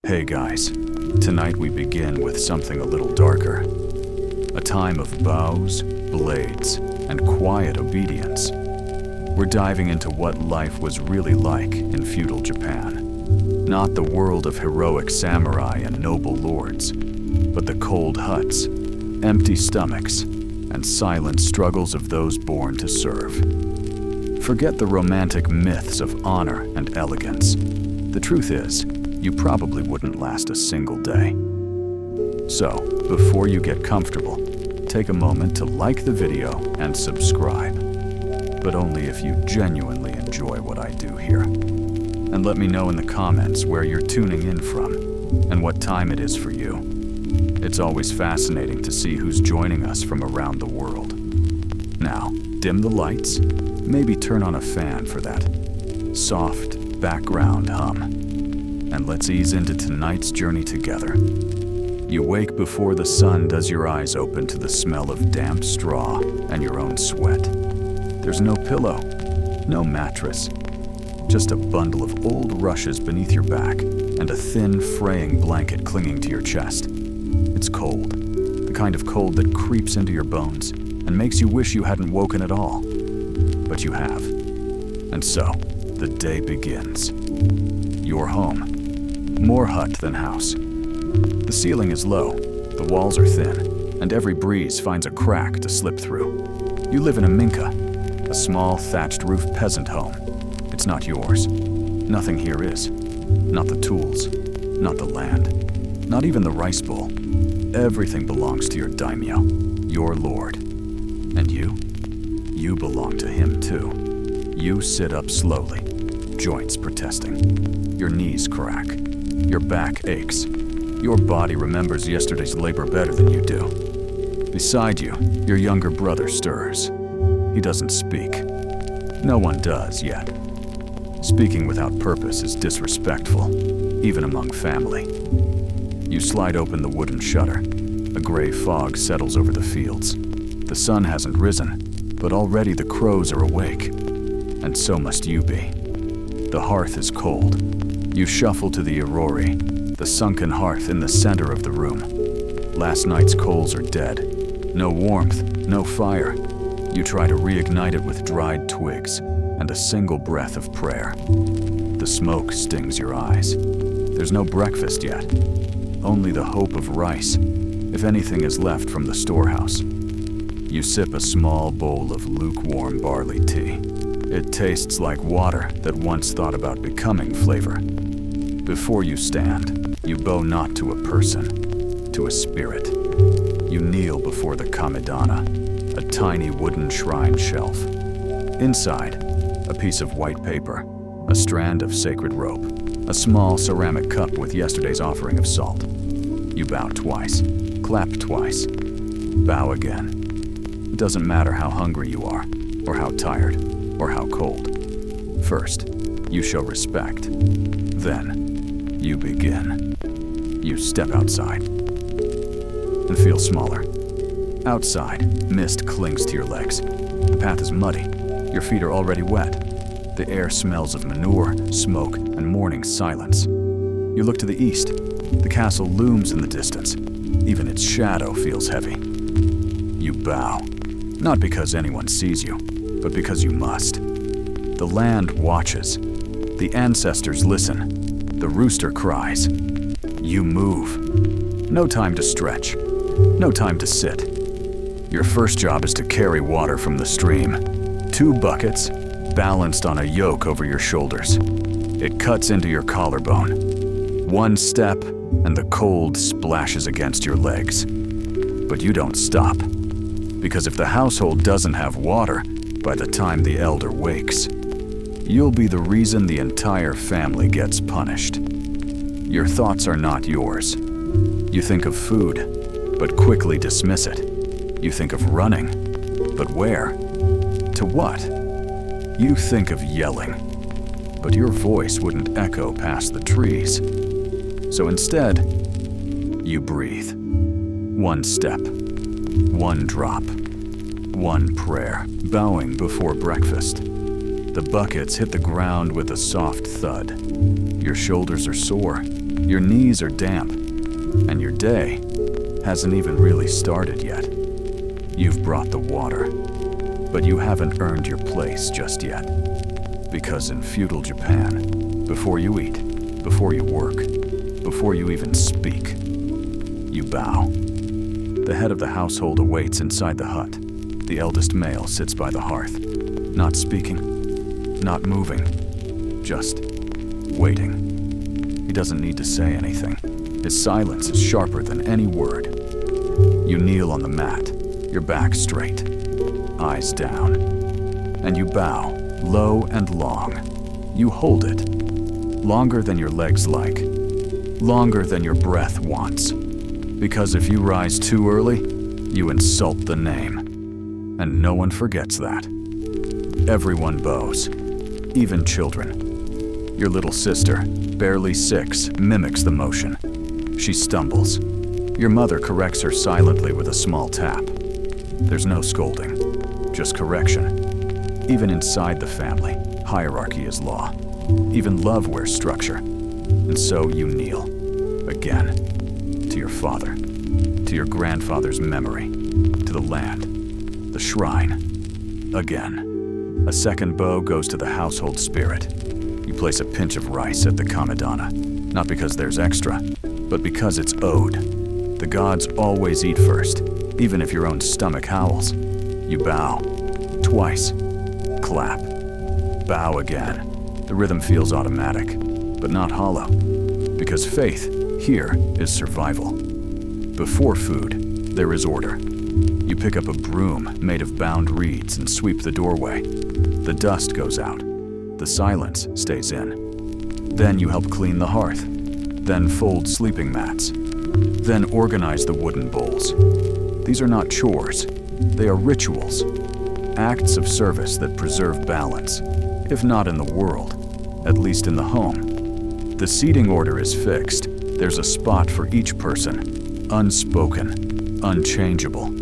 Hey guys, tonight we begin with something a little darker. A time of bows, blades, and quiet obedience. We're diving into what life was really like in feudal Japan. Not the world of heroic samurai and noble lords, but the cold huts, empty stomachs, and silent struggles of those born to serve. Forget the romantic myths of honor and elegance. The truth is, you probably wouldn't last a single day. So, before you get comfortable, take a moment to like the video and subscribe. But only if you genuinely enjoy what I do here. And let me know in the comments where you're tuning in from and what time it is for you. It's always fascinating to see who's joining us from around the world. Now, dim the lights, maybe turn on a fan for that soft background hum. And let's ease into tonight's journey together. You wake before the sun does your eyes open to the smell of damp straw and your own sweat. There's no pillow, no mattress, just a bundle of old rushes beneath your back and a thin, fraying blanket clinging to your chest. It's cold, the kind of cold that creeps into your bones and makes you wish you hadn't woken at all. But you have. And so, the day begins. You're home. More hut than house. The ceiling is low, the walls are thin, and every breeze finds a crack to slip through. You live in a minka, a small thatched-roof peasant home. It's not yours. Nothing here is. Not the tools, not the land, not even the rice bowl. Everything belongs to your daimyo, your lord. And you belong to him too. You sit up slowly, joints protesting. Your knees crack. Your back aches. Your body remembers yesterday's labor better than you do. Beside you, your younger brother stirs. He doesn't speak. No one does yet. Speaking without purpose is disrespectful, even among family. You slide open the wooden shutter. A gray fog settles over the fields. The sun hasn't risen, but already the crows are awake. And so must you be. The hearth is cold. You shuffle to the irori, the sunken hearth in the center of the room. Last night's coals are dead. No warmth, no fire. You try to reignite it with dried twigs and a single breath of prayer. The smoke stings your eyes. There's no breakfast yet. Only the hope of rice, if anything is left from the storehouse. You sip a small bowl of lukewarm barley tea. It tastes like water that once thought about becoming flavor. Before you stand, you bow not to a person, to a spirit. You kneel before the kamidana, a tiny wooden shrine shelf. Inside, a piece of white paper, a strand of sacred rope, a small ceramic cup with yesterday's offering of salt. You bow twice, clap twice, bow again. It doesn't matter how hungry you are, or how tired, or how cold. First, you show respect. Then, you begin. You step outside and feel smaller. Outside, mist clings to your legs. The path is muddy. Your feet are already wet. The air smells of manure, smoke, and morning silence. You look to the east. The castle looms in the distance. Even its shadow feels heavy. You bow, not because anyone sees you, but because you must. The land watches. The ancestors listen. The rooster cries. You move. No time to stretch. No time to sit. Your first job is to carry water from the stream. 2 buckets, balanced on a yoke over your shoulders. It cuts into your collarbone. 1 step, and the cold splashes against your legs. But you don't stop. Because if the household doesn't have water, by the time the elder wakes, you'll be the reason the entire family gets punished. Your thoughts are not yours. You think of food, but quickly dismiss it. You think of running, but where? To what? You think of yelling, but your voice wouldn't echo past the trees. So instead, you breathe. 1 step, 1 drop, 1 prayer, bowing before breakfast. The buckets hit the ground with a soft thud. Your shoulders are sore, Your knees are damp, and your day hasn't even really started yet. You've brought the water, but you haven't earned your place just yet. Because in feudal Japan, before you eat, before you work, before you even speak, you bow. The head of the household awaits inside the hut. The eldest male sits by the hearth, not speaking, not moving, just waiting. He doesn't need to say anything. His silence is sharper than any word. You kneel on the mat, your back straight, eyes down, and you bow, low and long. You hold it, longer than your legs like, longer than your breath wants. Because if you rise too early, you insult the name. And no one forgets that. Everyone bows, even children. Your little sister, barely 6, mimics the motion. She stumbles. Your mother corrects her silently with a small tap. There's no scolding, just correction. Even inside the family, hierarchy is law. Even love wears structure. And so you kneel, again, to your father, to your grandfather's memory, to the land, the shrine, again. A second bow goes to the household spirit. You place a pinch of rice at the kamedana, not because there's extra, but because it's owed. The gods always eat first, even if your own stomach howls. You bow, twice, clap, bow again. The rhythm feels automatic, but not hollow, because faith here is survival. Before food, there is order. You pick up a broom made of bound reeds and sweep the doorway. The dust goes out. The silence stays in. Then you help clean the hearth. Then fold sleeping mats. Then organize the wooden bowls. These are not chores. They are rituals. Acts of service that preserve balance, if not in the world, at least in the home. The seating order is fixed. There's a spot for each person, unspoken, unchangeable.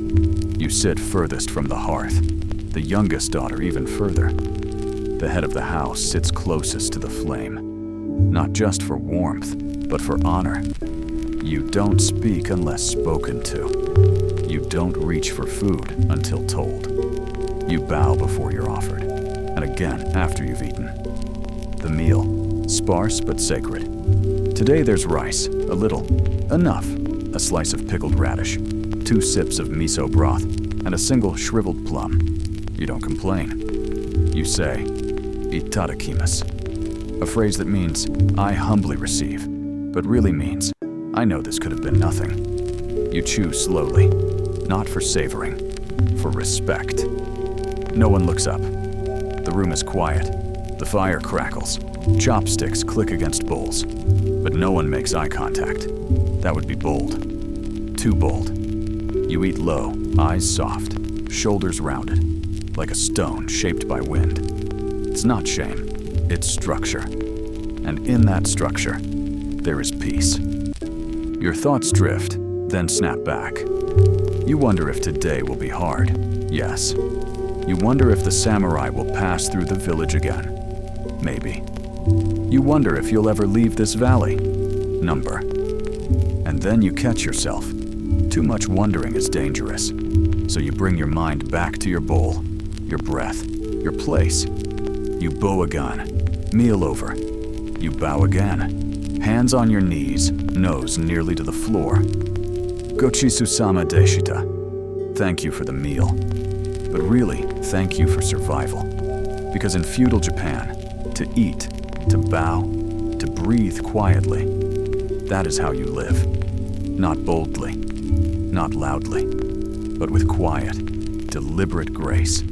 You sit furthest from the hearth, the youngest daughter even further. The head of the house sits closest to the flame, not just for warmth, but for honor. You don't speak unless spoken to. You don't reach for food until told. You bow before you're offered, and again after you've eaten. The meal, sparse but sacred. Today there's rice, a little, enough, a slice of pickled radish, 2 sips of miso broth, and a single shriveled plum. You don't complain. You say, "Itadakimasu," a phrase that means, "I humbly receive," but really means, "I know this could have been nothing." You chew slowly, not for savoring, for respect. No one looks up. The room is quiet. The fire crackles. Chopsticks click against bowls. But no one makes eye contact. That would be bold. Too bold. You eat low, eyes soft, shoulders rounded, like a stone shaped by wind. It's not shame, it's structure. And in that structure, there is peace. Your thoughts drift, then snap back. You wonder if today will be hard. Yes. You wonder if the samurai will pass through the village again. Maybe. You wonder if you'll ever leave this valley. Number. And then you catch yourself. Too much wondering is dangerous. So you bring your mind back to your bowl, your breath, your place. You bow again, meal over. You bow again, hands on your knees, nose nearly to the floor. Gochi susama deshita. Thank you for the meal. But really, thank you for survival. Because in feudal Japan, to eat, to bow, to breathe quietly, that is how you live. Not boldly, not loudly, but with quiet, deliberate grace.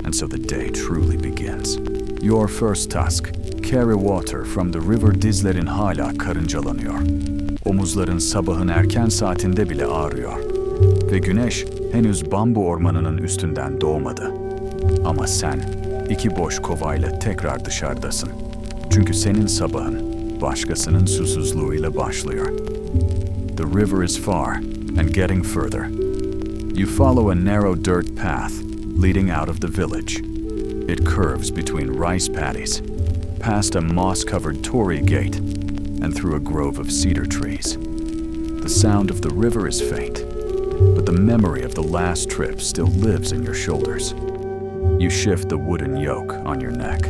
And so the day truly begins. Your first task, carry water from the river dizlerin hala karıncalanıyor. Omuzların sabahın erken saatinde bile ağrıyor. Ve güneş henüz bambu ormanının üstünden doğmadı. Ama sen 2 boş kovayla tekrar dışarıdasın. Çünkü senin sabahın başkasının susuzluğuyla başlıyor. The river is far and getting further. You follow a narrow dirt path leading out of the village. It curves between rice paddies, past a moss-covered torii gate, and through a grove of cedar trees. The sound of the river is faint, but the memory of the last trip still lives in your shoulders. You shift the wooden yoke on your neck.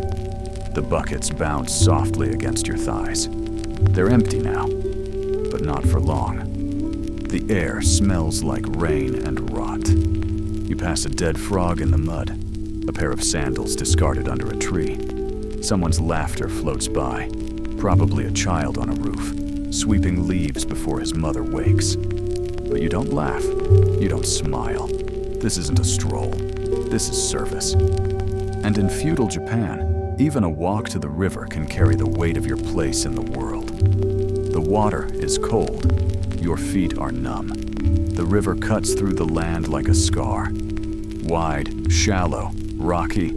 The buckets bounce softly against your thighs. They're empty now, but not for long. The air smells like rain and rot. You pass a dead frog in the mud, a pair of sandals discarded under a tree. Someone's laughter floats by, probably a child on a roof, sweeping leaves before his mother wakes. But you don't laugh, you don't smile. This isn't a stroll, this is service. And in feudal Japan, even a walk to the river can carry the weight of your place in the world. The water is cold, your feet are numb. The river cuts through the land like a scar. Wide, shallow, rocky.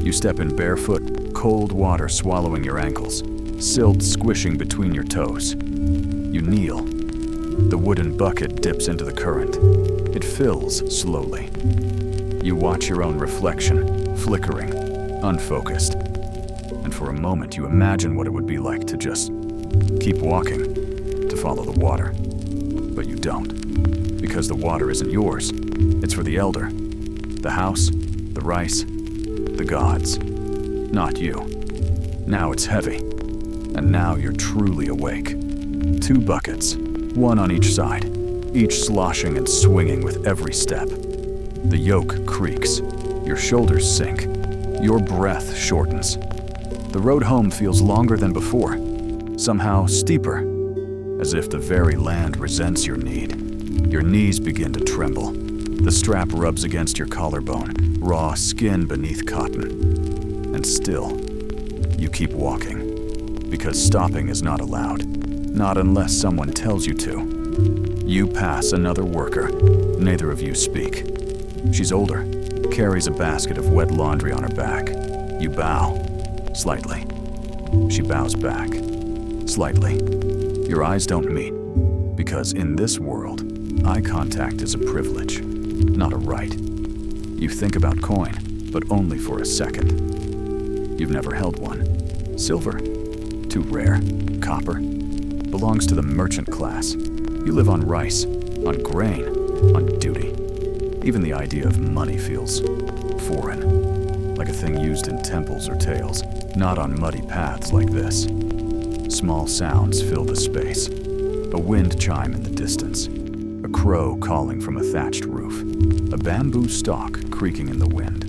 You step in barefoot, cold water swallowing your ankles, silt squishing between your toes. You kneel. The wooden bucket dips into the current. It fills slowly. You watch your own reflection, flickering, unfocused. And for a moment you imagine what it would be like to just keep walking, to follow the water. But you don't, because the water isn't yours. It's for the elder, the house, the rice, the gods, not you. Now it's heavy, and now you're truly awake. 2 buckets, one on each side, each sloshing and swinging with every step. The yoke creaks, your shoulders sink, your breath shortens. The road home feels longer than before, somehow steeper, as if the very land resents your need. Your knees begin to tremble. The strap rubs against your collarbone, raw skin beneath cotton. And still, you keep walking, because stopping is not allowed, not unless someone tells you to. You pass another worker. Neither of you speak. She's older, carries a basket of wet laundry on her back. You bow, slightly. She bows back, slightly. Your eyes don't meet, because in this world, eye contact is a privilege, not a right. You think about coin, but only for a second. You've never held one. Silver? Too rare. Copper? Belongs to the merchant class. You live on rice, on grain, on duty. Even the idea of money feels foreign, like a thing used in temples or tales, not on muddy paths like this. Small sounds fill the space. A wind chime in the distance. A crow calling from a thatched roof. A bamboo stalk creaking in the wind.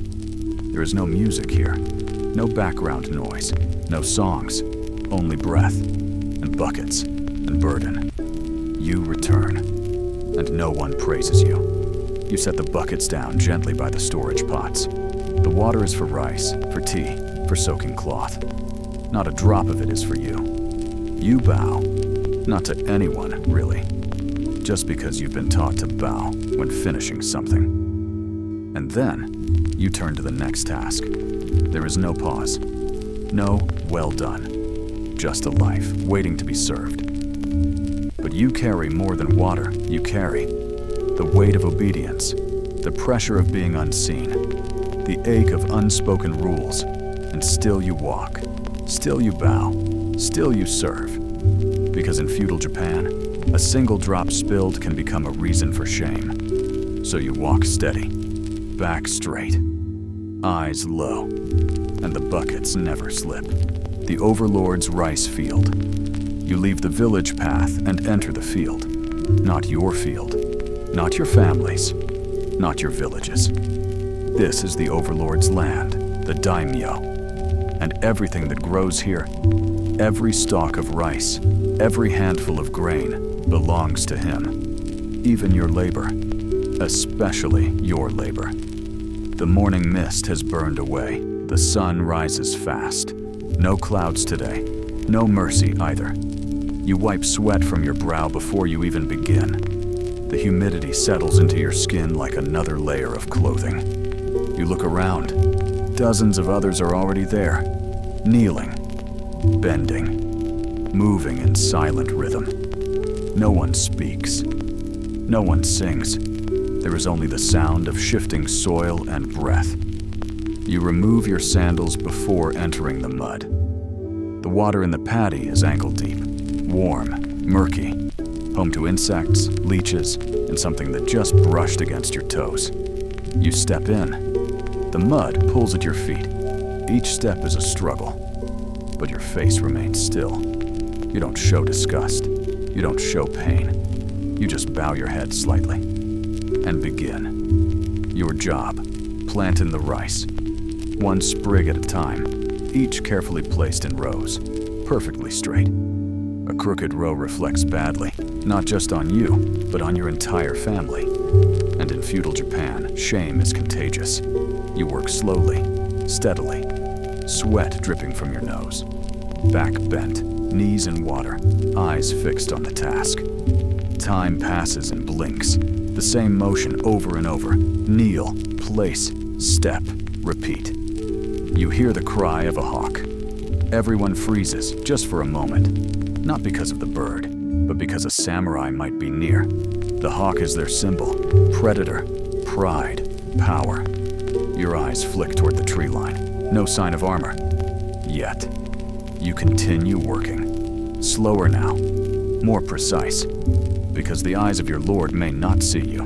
There is no music here. No background noise. No songs. Only breath. And buckets. And burden. You return. And no one praises you. You set the buckets down gently by the storage pots. The water is for rice, for tea, for soaking cloth. Not a drop of it is for you. You bow, not to anyone, really, just because you've been taught to bow when finishing something. And then, you turn to the next task. There is no pause, no well done, just a life waiting to be served. But you carry more than water, you carry the weight of obedience, the pressure of being unseen, the ache of unspoken rules, and still you walk, still you bow, still you serve. Because in feudal Japan, a single drop spilled can become a reason for shame. So you walk steady, back straight, eyes low, and the buckets never slip. The overlord's rice field. You leave the village path and enter the field. Not your field, not your families, not your villages. This is the overlord's land, the daimyo, and everything that grows here, every stalk of rice, every handful of grain belongs to him. Even your labor, especially your labor. The morning mist has burned away. The sun rises fast. No clouds today. No mercy either. You wipe sweat from your brow before you even begin. The humidity settles into your skin like another layer of clothing. You look around. Dozens of others are already there, kneeling, bending, moving in silent rhythm. No one speaks. No one sings. There is only the sound of shifting soil and breath. You remove your sandals before entering the mud. The water in the paddy is ankle deep. Warm, murky, home to insects, leeches, and something that just brushed against your toes. You step in. The mud pulls at your feet. Each step is a struggle, but your face remains still. You don't show disgust. You don't show pain. You just bow your head slightly and begin. Your job, plant in the rice, one sprig at a time, each carefully placed in rows, perfectly straight. A crooked row reflects badly, not just on you, but on your entire family. And in feudal Japan, shame is contagious. You work slowly, steadily, sweat dripping from your nose, back bent, knees in water, eyes fixed on the task. Time passes and blinks, the same motion over and over. Kneel, place, step, repeat. You hear the cry of a hawk. Everyone freezes just for a moment, not because of the bird, but because a samurai might be near. The hawk is their symbol, predator, pride, power. Your eyes flick toward the tree line, no sign of armor. Yet, you continue working. Slower now, more precise, because the eyes of your lord may not see you,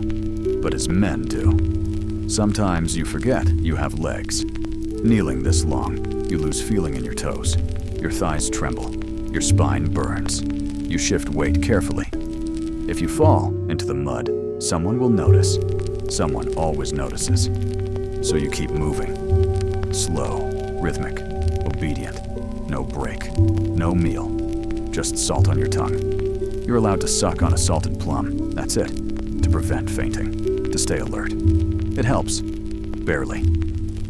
but his men do. Sometimes you forget you have legs. Kneeling this long, you lose feeling in your toes. Your thighs tremble, your spine burns. You shift weight carefully. If you fall into the mud, someone will notice. Someone always notices. So you keep moving. Slow, rhythmic, obedient. No break, no meal, just salt on your tongue. You're allowed to suck on a salted plum, that's it, to prevent fainting, to stay alert. It helps, barely.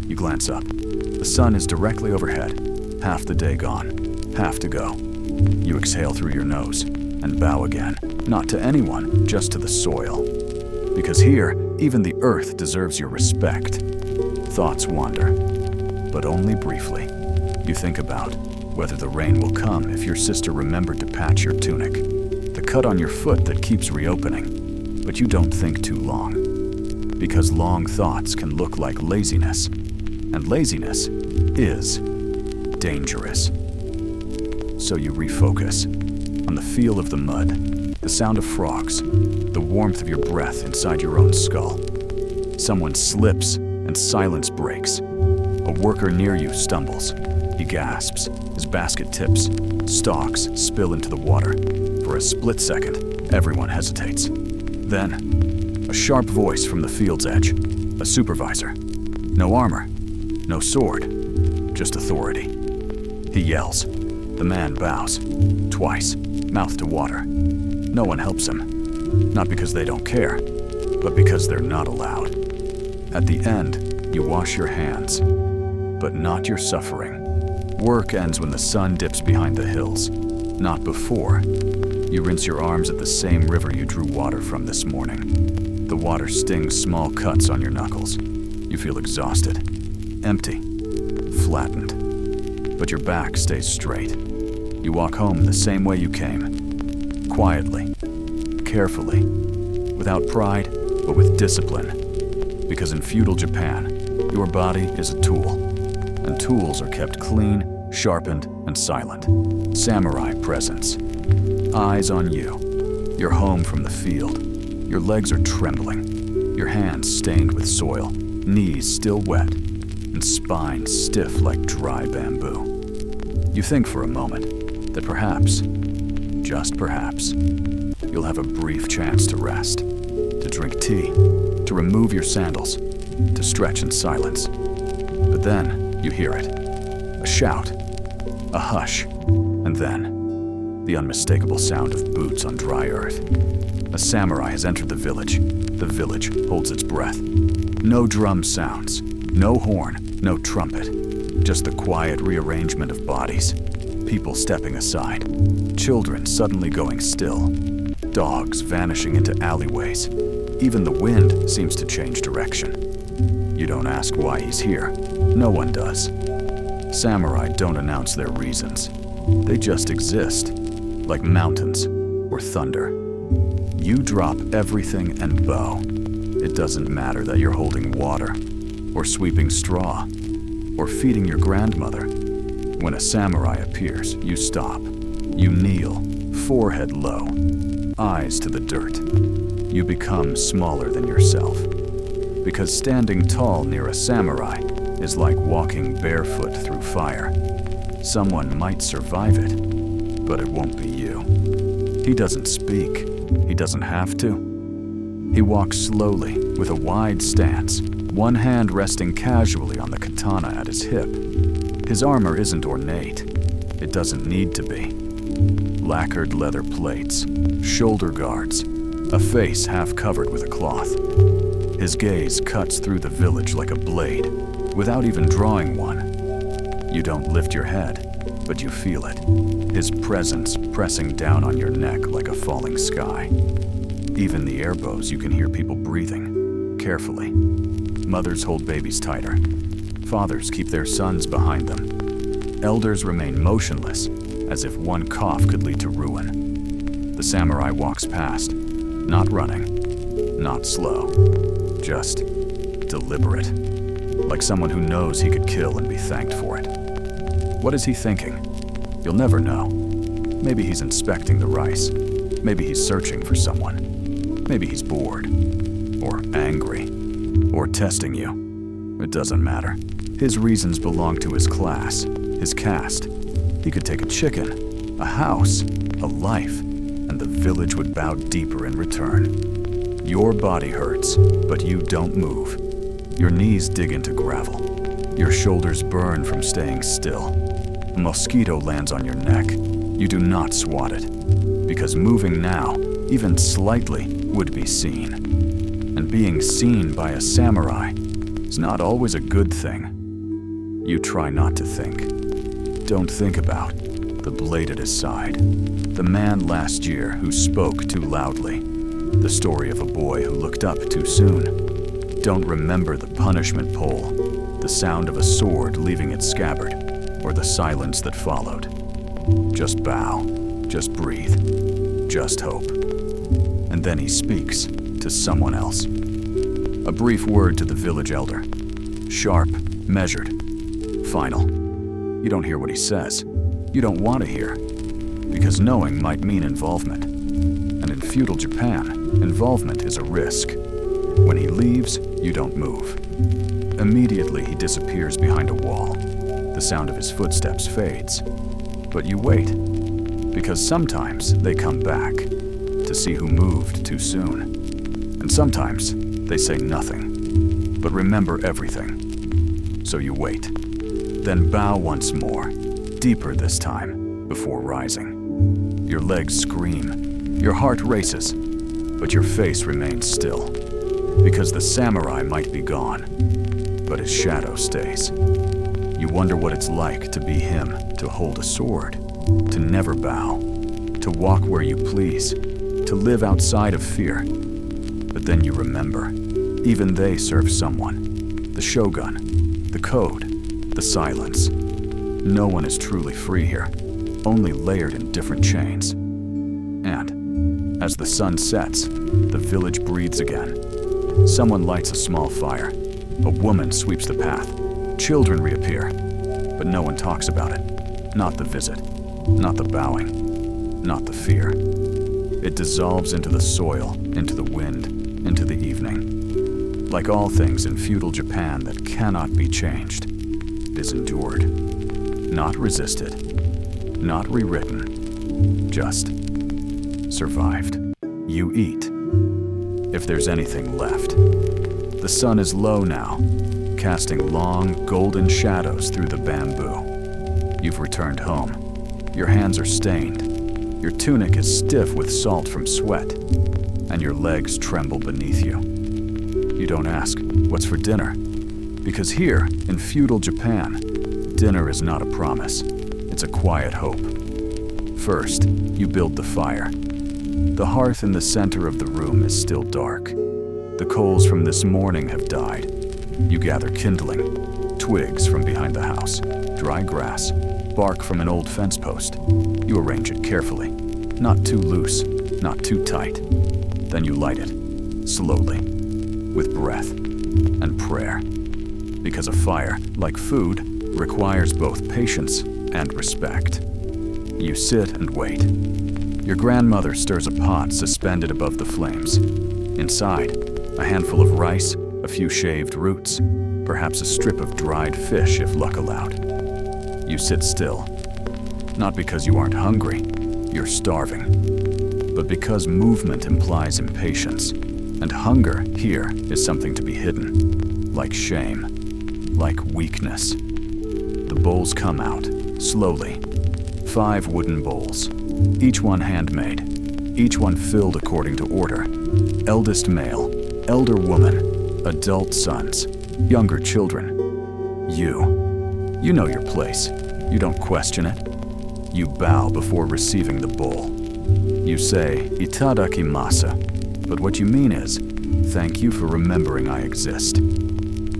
You glance up. The sun is directly overhead, half the day gone, half to go. You exhale through your nose and bow again, not to anyone, just to the soil. Because here, even the earth deserves your respect. Thoughts wander, but only briefly. You think about whether the rain will come if your sister remembered to patch your tunic, the cut on your foot that keeps reopening, but you don't think too long. Because long thoughts can look like laziness, and laziness is dangerous. So you refocus on the feel of the mud, the sound of frogs, the warmth of your breath inside your own skull. Someone slips and silence breaks. A worker near you stumbles. He gasps, his basket tips, stalks spill into the water. For a split second, everyone hesitates. Then, a sharp voice from the field's edge, a supervisor. No armor, no sword, just authority. He yells. The man bows, twice, mouth to water. No one helps him, not because they don't care, but because they're not allowed. At the end, you wash your hands, but not your suffering. Work ends when the sun dips behind the hills, not before. You rinse your arms at the same river you drew water from this morning. The water stings small cuts on your knuckles. You feel exhausted, empty, flattened. But your back stays straight. You walk home the same way you came. Quietly, carefully, without pride, but with discipline. Because in feudal Japan, your body is a tool. And tools are kept clean, sharpened, and silent. Samurai presence. Eyes on you. You're home from the field. Your legs are trembling. Your hands stained with soil. Knees still wet. And spine stiff like dry bamboo. You think for a moment that perhaps, just perhaps, you'll have a brief chance to rest. To drink tea. To remove your sandals. To stretch in silence. But then, you hear it. A shout. A hush. And then, the unmistakable sound of boots on dry earth. A samurai has entered the village. The village holds its breath. No drum sounds. No horn. No trumpet. Just the quiet rearrangement of bodies. People stepping aside. Children suddenly going still. Dogs vanishing into alleyways. Even the wind seems to change direction. You don't ask why he's here. No one does. Samurai don't announce their reasons. They just exist, like mountains or thunder. You drop everything and bow. It doesn't matter that you're holding water, or sweeping straw, or feeding your grandmother. When a samurai appears, you stop. You kneel, forehead low, eyes to the dirt. You become smaller than yourself. Because standing tall near a samurai is like walking barefoot through fire. Someone might survive it, but it won't be you. He doesn't speak. He doesn't have to. He walks slowly with a wide stance, one hand resting casually on the katana at his hip. His armor isn't ornate. It doesn't need to be. Lacquered leather plates, shoulder guards, a face half covered with a cloth. His gaze cuts through the village like a blade, without even drawing one. You don't lift your head, but you feel it. His presence pressing down on your neck like a falling sky. Even the airbows, you can hear people breathing, carefully. Mothers hold babies tighter. Fathers keep their sons behind them. Elders remain motionless, as if one cough could lead to ruin. The samurai walks past, not running, not slow, just deliberate, like someone who knows he could kill and be thanked for it. What is he thinking? You'll never know. Maybe he's inspecting the rice. Maybe he's searching for someone. Maybe he's bored, or angry, or testing you. It doesn't matter. His reasons belong to his class, his caste. He could take a chicken, a house, a life, and the village would bow deeper in return. Your body hurts, but you don't move. Your knees dig into gravel. Your shoulders burn from staying still. A mosquito lands on your neck. You do not swat it, because moving now, even slightly, would be seen. And being seen by a samurai is not always a good thing. You try not to think. Don't think about the blade at his side, the man last year who spoke too loudly, the story of a boy who looked up too soon. Don't remember the punishment pole, the sound of a sword leaving its scabbard, or the silence that followed. Just bow, just breathe, just hope. And then he speaks to someone else. A brief word to the village elder. Sharp, measured, final. You don't hear what he says. You don't want to hear. Because knowing might mean involvement. And in feudal Japan, involvement is a risk. When he leaves, you don't move. Immediately he disappears behind a wall. The sound of his footsteps fades. But you wait. Because sometimes they come back to see who moved too soon. And sometimes they say nothing, but remember everything. So you wait. Then bow once more, deeper this time, before rising. Your legs scream, your heart races, but your face remains still. Because the samurai might be gone, but his shadow stays. You wonder what it's like to be him, to hold a sword, to never bow, to walk where you please, to live outside of fear. But then you remember, even they serve someone. The shogun, the code, the silence. No one is truly free here, only layered in different chains. And, as the sun sets, the village breathes again. Someone lights a small fire. A woman sweeps the path. Children reappear. But no one talks about it. Not the visit. Not the bowing. Not the fear. It dissolves into the soil, into the wind, into the evening. Like all things in feudal Japan that cannot be changed, it is endured. Not resisted. Not rewritten. Just survived. You eat. If there's anything left. The sun is low now, casting long, golden shadows through the bamboo. You've returned home. Your hands are stained. Your tunic is stiff with salt from sweat, and your legs tremble beneath you. You don't ask, what's for dinner? Because here, in feudal Japan, dinner is not a promise. It's a quiet hope. First, you build the fire. The hearth in the center of the room is still dark. The coals from this morning have died. You gather kindling, twigs from behind the house, dry grass, bark from an old fence post. You arrange it carefully, not too loose, not too tight. Then you light it, slowly, with breath and prayer. Because a fire, like food, requires both patience and respect. You sit and wait. Your grandmother stirs a pot suspended above the flames. Inside, a handful of rice, a few shaved roots, perhaps a strip of dried fish if luck allowed. You sit still, not because you aren't hungry, you're starving, but because movement implies impatience, and hunger here is something to be hidden, like shame, like weakness. The bowls come out, slowly. 5 wooden bowls, each one handmade, each one filled according to order. Eldest male, elder woman, adult sons, younger children. You know your place. You don't question it. You bow before receiving the bowl. You say, "Itadakimasu," but what you mean is, "Thank you for remembering I exist."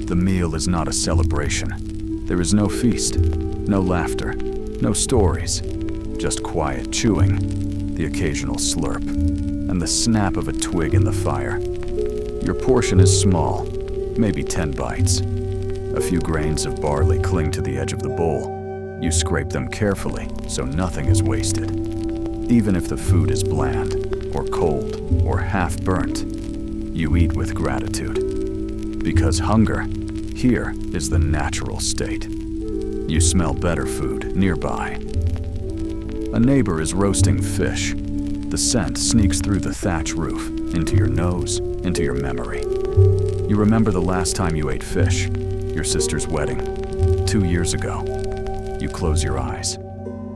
The meal is not a celebration. There is no feast, no laughter, no stories, just quiet chewing, the occasional slurp, and the snap of a twig in the fire. Your portion is small, maybe 10 bites. A few grains of barley cling to the edge of the bowl. You scrape them carefully so nothing is wasted. Even if the food is bland, or cold, or half-burnt, you eat with gratitude. Because hunger, here, is the natural state. You smell better food nearby. A neighbor is roasting fish. The scent sneaks through the thatch roof, into your nose, into your memory. You remember the last time you ate fish, your sister's wedding, 2 years ago. You close your eyes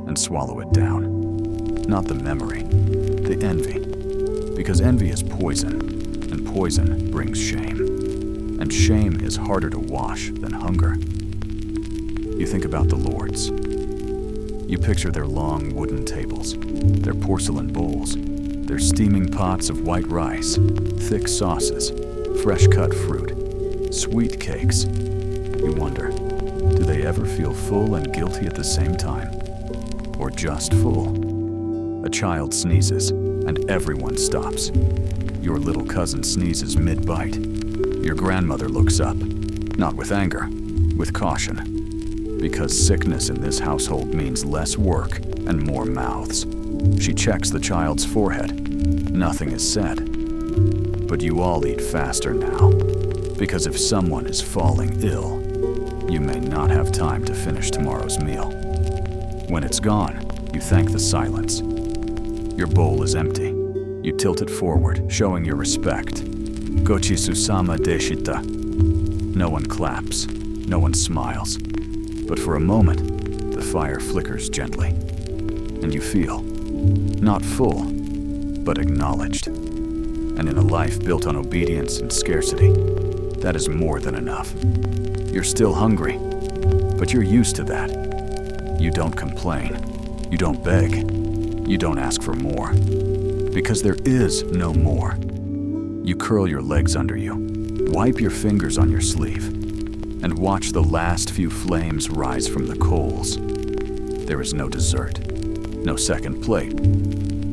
and swallow it down. Not the memory, the envy. Because envy is poison, and poison brings shame. And shame is harder to wash than hunger. You think about the lords. You picture their long wooden tables, their porcelain bowls, their steaming pots of white rice, thick sauces, fresh-cut fruit, sweet cakes. You wonder, do they ever feel full and guilty at the same time? Or just full? A child sneezes, and everyone stops. Your little cousin sneezes mid-bite. Your grandmother looks up, not with anger, with caution. Because sickness in this household means less work and more mouths. She checks the child's forehead. Nothing is said. But you all eat faster now, because if someone is falling ill, you may not have time to finish tomorrow's meal. When it's gone, you thank the silence. Your bowl is empty. You tilt it forward, showing your respect. Gochi susama deshita. No one claps. No one smiles. But for a moment, the fire flickers gently. And you feel, not full, but acknowledged. And in a life built on obedience and scarcity, that is more than enough. You're still hungry, but you're used to that. You don't complain. You don't beg. You don't ask for more. Because there is no more. You curl your legs under you, wipe your fingers on your sleeve, and watch the last few flames rise from the coals. There is no dessert, no second plate.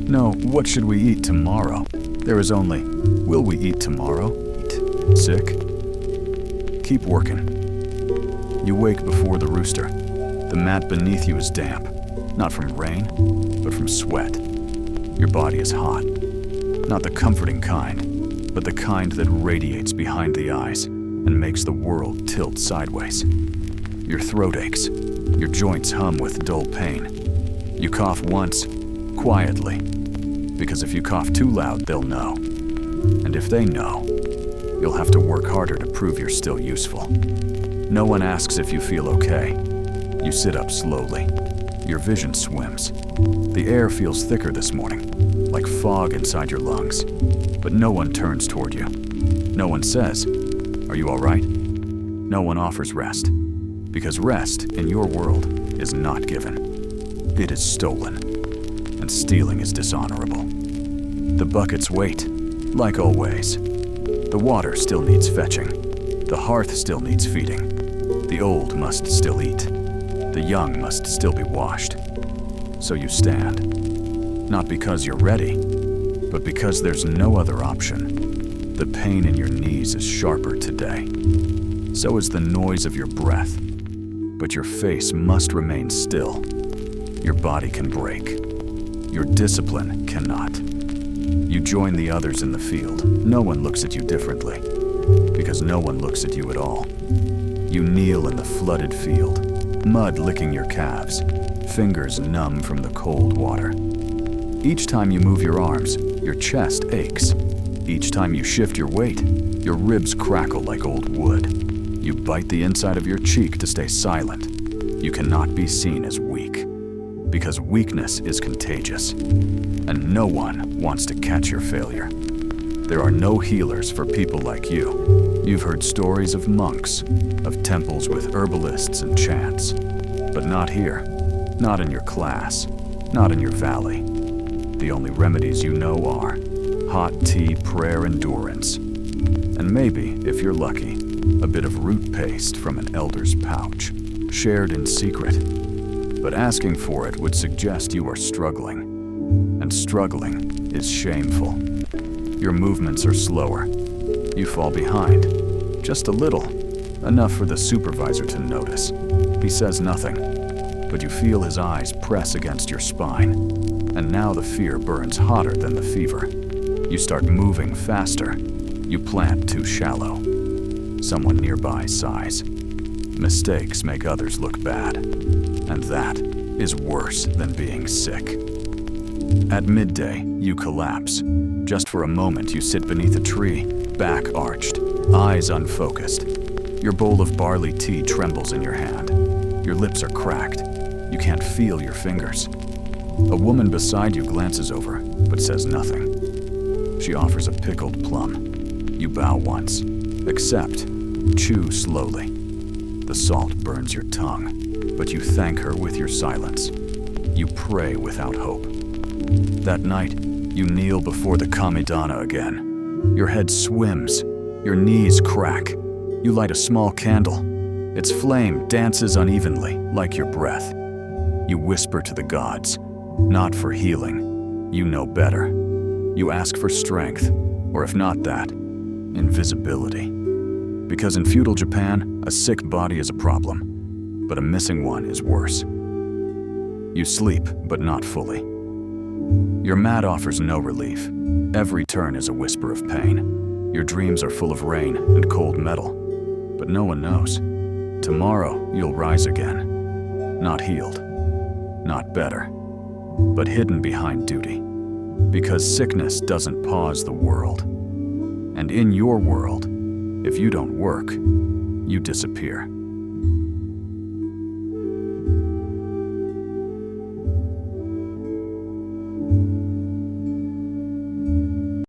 No, what should we eat tomorrow? There is only, will we eat tomorrow? Eat. Sick? Keep working. You wake before the rooster. The mat beneath you is damp, not from rain, but from sweat. Your body is hot, not the comforting kind, but the kind that radiates behind the eyes and makes the world tilt sideways. Your throat aches. Your joints hum with dull pain. You cough once, quietly, because if you cough too loud, they'll know. And if they know, you'll have to work harder to prove you're still useful. No one asks if you feel okay. You sit up slowly. Your vision swims. The air feels thicker this morning, like fog inside your lungs. But no one turns toward you. No one says, "Are you all right?" No one offers rest. Because rest, in your world, is not given. It is stolen. And stealing is dishonorable. The buckets wait, like always. The water still needs fetching. The hearth still needs feeding. The old must still eat. The young must still be washed. So you stand. Not because you're ready, but because there's no other option. The pain in your knees is sharper today. So is the noise of your breath. But your face must remain still. Your body can break. Your discipline cannot. You join the others in the field. No one looks at you differently, because no one looks at you at all. You kneel in the flooded field, mud licking your calves, fingers numb from the cold water. Each time you move your arms, your chest aches. Each time you shift your weight, your ribs crackle like old wood. You bite the inside of your cheek to stay silent. You cannot be seen as weak, because weakness is contagious, and no one wants to catch your failure. There are no healers for people like you. You've heard stories of monks, of temples with herbalists and chants, but not here, not in your class, not in your valley. The only remedies you know are hot tea, prayer, endurance, and maybe, if you're lucky, a bit of root paste from an elder's pouch, shared in secret. But asking for it would suggest you are struggling, and struggling is shameful. Your movements are slower. You fall behind, just a little, enough for the supervisor to notice. He says nothing, but you feel his eyes press against your spine, and now the fear burns hotter than the fever. You start moving faster. You plant too shallow. Someone nearby sighs. Mistakes make others look bad, and that is worse than being sick. At midday, you collapse. Just for a moment, you sit beneath a tree, back arched, eyes unfocused. Your bowl of barley tea trembles in your hand. Your lips are cracked. You can't feel your fingers. A woman beside you glances over, but says nothing. She offers a pickled plum. You bow once, accept, chew slowly. The salt burns your tongue, but you thank her with your silence. You pray without hope. That night, you kneel before the Kamidana again. Your head swims, your knees crack. You light a small candle. Its flame dances unevenly, like your breath. You whisper to the gods, not for healing. You know better. You ask for strength, or if not that, invisibility. Because in feudal Japan, a sick body is a problem, but a missing one is worse. You sleep, but not fully. Your mat offers no relief. Every turn is a whisper of pain. Your dreams are full of rain and cold metal, but no one knows. Tomorrow, you'll rise again. Not healed, not better, but hidden behind duty. Because sickness doesn't pause the world. And in your world, if you don't work, you disappear.